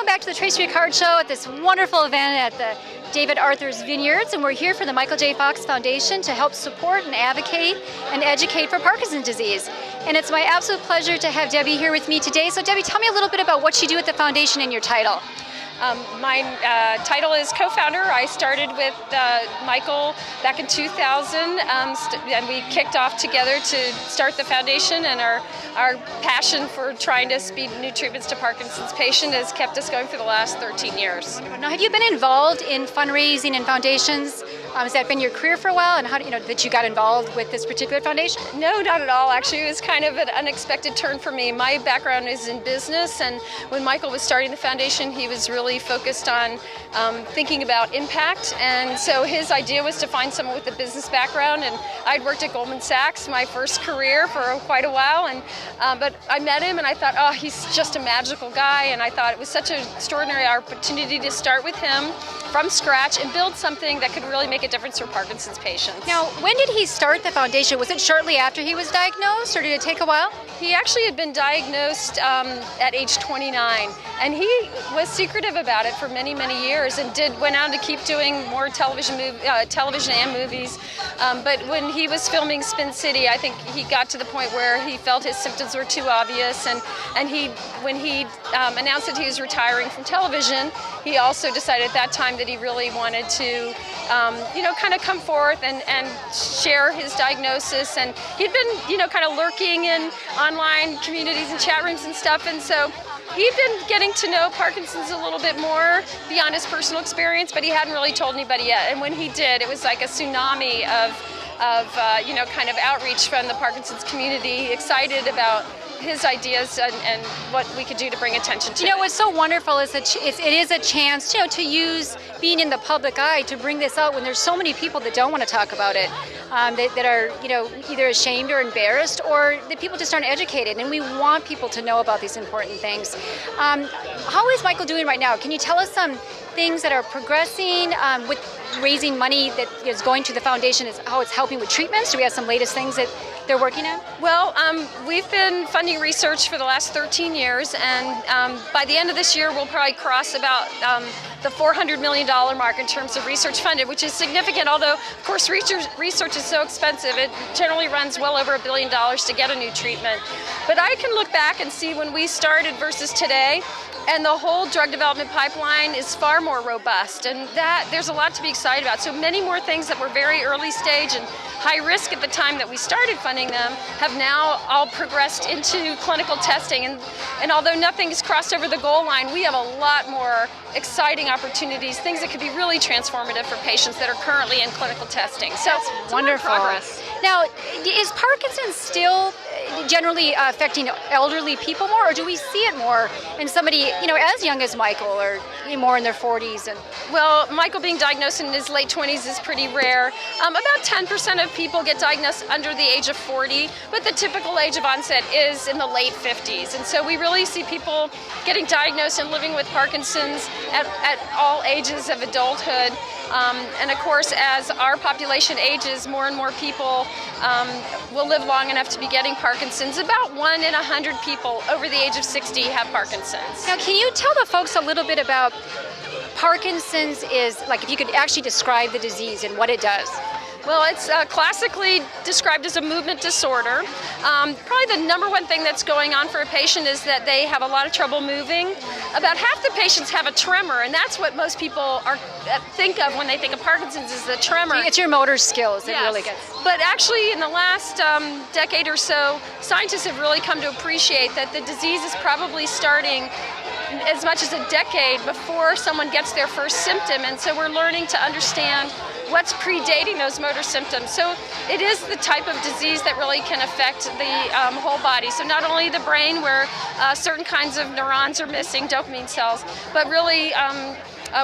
welcome back to the Tracey Ricard Show at this wonderful event at the David Arthur's Vineyards, and we're here for the Michael J. Fox Foundation to help support and advocate and educate for Parkinson's disease. And it's my absolute pleasure to have Debbie here with me today. So Debbie, tell me a little bit about what you do at the foundation and your title. My title is co-founder. I started with Michael back in 2000, and we kicked off together to start the foundation, and our passion for trying to speed new treatments to Parkinson's patients has kept us going for the last 13 years. Now, have you been involved in fundraising and foundations? Has that been your career for a while, and how that you got involved with this particular foundation? No, not at all. Actually, it was kind of an unexpected turn for me. My background is in business, and when Michael was starting the foundation, he was really focused on thinking about impact, and so his idea was to find someone with a business background, and I'd worked at Goldman Sachs, my first career, for quite a while, and but I met him and I thought, oh, he's just a magical guy, and I thought it was such an extraordinary opportunity to start with him from scratch and build something that could really make a difference for Parkinson's patients. Now, when did he start the foundation? Was it shortly after he was diagnosed, or did it take a while? He actually had been diagnosed at age 29, and he was secretive about it for many, many years, and went on to keep doing more television and movies. But when he was filming Spin City, I think he got to the point where he felt his symptoms were too obvious, and when he announced that he was retiring from television, he also decided at that time that he really wanted to kind of come forth and share his diagnosis. And he'd been, kind of lurking in online communities and chat rooms and stuff. And so he'd been getting to know Parkinson's a little bit more beyond his personal experience, but he hadn't really told anybody yet. And when he did, it was like a tsunami of kind of outreach from the Parkinson's community, excited about his ideas and what we could do to bring attention to it. What's so wonderful is that it is a chance, to use being in the public eye to bring this out when there's so many people that don't want to talk about it, that are, either ashamed or embarrassed, or that people just aren't educated, and we want people to know about these important things. How is Michael doing right now? Can you tell us some things that are progressing with raising money that is going to the foundation, is how it's helping with treatments? Do we have some latest things that they're working on? Well, we've been funding research for the last 13 years, and by the end of this year, we'll probably cross about the $400 million mark in terms of research funded, which is significant, although, of course, research is so expensive. It generally runs well over $1 billion to get a new treatment. But I can look back and see when we started versus today, and the whole drug development pipeline is far more robust, and that there's a lot to be excited about. So many more things that were very early stage and high risk at the time that we started funding them have now all progressed into clinical testing. And although nothing has crossed over the goal line, we have a lot more exciting opportunities, things that could be really transformative for patients that are currently in clinical testing. So that's wonderful. Now, is Parkinson's still generally affecting elderly people more, or do we see it more in somebody, as young as Michael, or more in their 40s? Well, Michael being diagnosed in his late 20s is pretty rare. About 10% of people get diagnosed under the age of 40, but the typical age of onset is in the late 50s. And so we really see people getting diagnosed and living with Parkinson's at all ages of adulthood. And of course, as our population ages, more and more people will live long enough to be getting Parkinson's. About 1 in 100 people over the age of 60 have Parkinson's. Now, can you tell the folks a little bit about Parkinson's is, like, if you could actually describe the disease and what it does? Well, it's classically described as a movement disorder. Probably the number one thing that's going on for a patient is that they have a lot of trouble moving. About half the patients have a tremor, and that's what most people think of when they think of Parkinson's, is the tremor. It's your motor skills that really gets. But actually, in the last decade or so, scientists have really come to appreciate that the disease is probably starting as much as a decade before someone gets their first symptom, and so we're learning to understand what's predating those motor symptoms. So it is the type of disease that really can affect the whole body. So not only the brain, where certain kinds of neurons are missing, dopamine cells, but really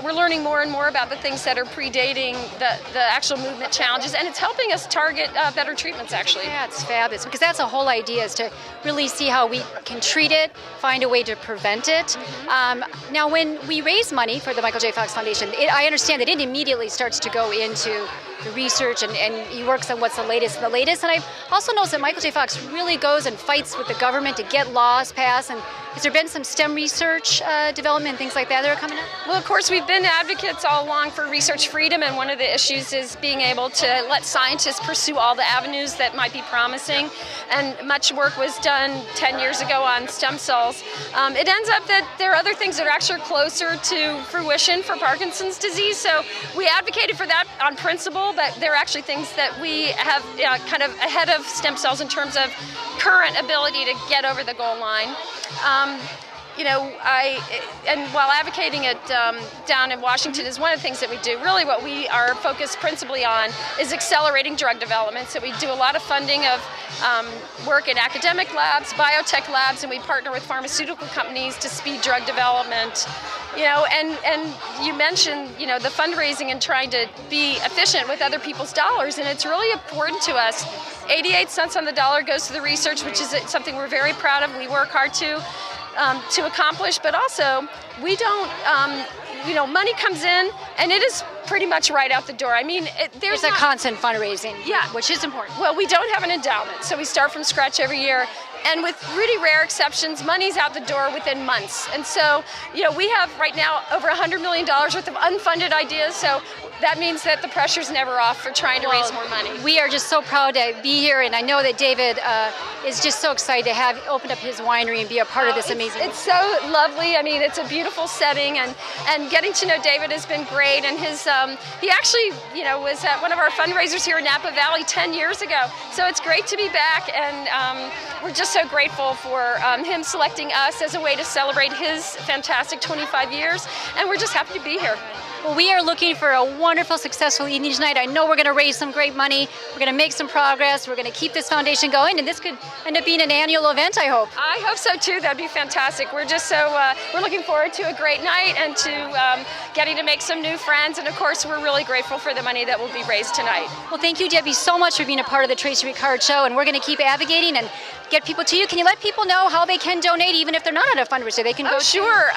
we're learning more and more about the things that are predating the actual movement challenges, and it's helping us target better treatments, actually. Yeah, it's fabulous, because that's the whole idea, is to really see how we can treat it, find a way to prevent it. Mm-hmm. Now, when we raise money for the Michael J. Fox Foundation, I understand that it immediately starts to go into the research, and he works on what's the latest and the latest. And I also noticed that Michael J. Fox really goes and fights with the government to get laws passed, and Has there been some STEM research development, things like that are coming up? Well, of course, we've been advocates all along for research freedom, and one of the issues is being able to let scientists pursue all the avenues that might be promising. And much work was done 10 years ago on stem cells. It ends up that there are other things that are actually closer to fruition for Parkinson's disease. So we advocated for that on principle, but there are actually things that we have kind of ahead of stem cells in terms of current ability to get over the goal line. And while advocating it down in Washington is one of the things that we do. Really what we are focused principally on is accelerating drug development. So we do a lot of funding of work in academic labs, biotech labs, and we partner with pharmaceutical companies to speed drug development. And you mentioned, the fundraising and trying to be efficient with other people's dollars, and it's really important to us. 88 cents on the dollar goes to the research, which is something we're very proud of. We work hard to accomplish, but also we don't, money comes in and it is pretty much right out the door. I mean, there's a constant fundraising, yeah, which is important. Well, we don't have an endowment, so we start from scratch every year. And with really rare exceptions, money's out the door within months. And so, we have right now over $100 million worth of unfunded ideas. So that means that the pressure's never off for trying to raise more money. We are just so proud to be here, and I know that David is just so excited to have opened up his winery and be a part of this amazing. It's so lovely. I mean, it's a beautiful setting, and getting to know David has been great. And his he actually was at one of our fundraisers here in Napa Valley 10 years ago. So it's great to be back, and we're just so grateful for him selecting us as a way to celebrate his fantastic 25 years, and we're just happy to be here. Well, we are looking for a wonderful, successful evening tonight. I know we're going to raise some great money. We're going to make some progress. We're going to keep this foundation going, and this could end up being an annual event, I hope. I hope so, too. That'd be fantastic. We're just so, we're looking forward to a great night and to getting to make some new friends, and of course, we're really grateful for the money that will be raised tonight. Well, thank you, Debbie, so much for being a part of the Tracey Ricard Show, and we're going to keep advocating and get people to you. Can you let people know how they can donate, even if they're not at a fundraiser? They can go. Sure.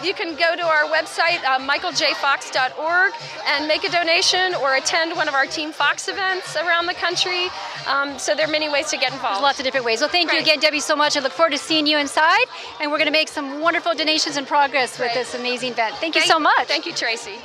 You can go to our website, michaeljfox.org, and make a donation or attend one of our Team Fox events around the country. So there are many ways to get involved. There's lots of different ways. Well, thank you again, Debbie, so much. I look forward to seeing you inside, and we're going to make some wonderful donations and progress with this amazing event. Thank you so much. Thank you, Tracey.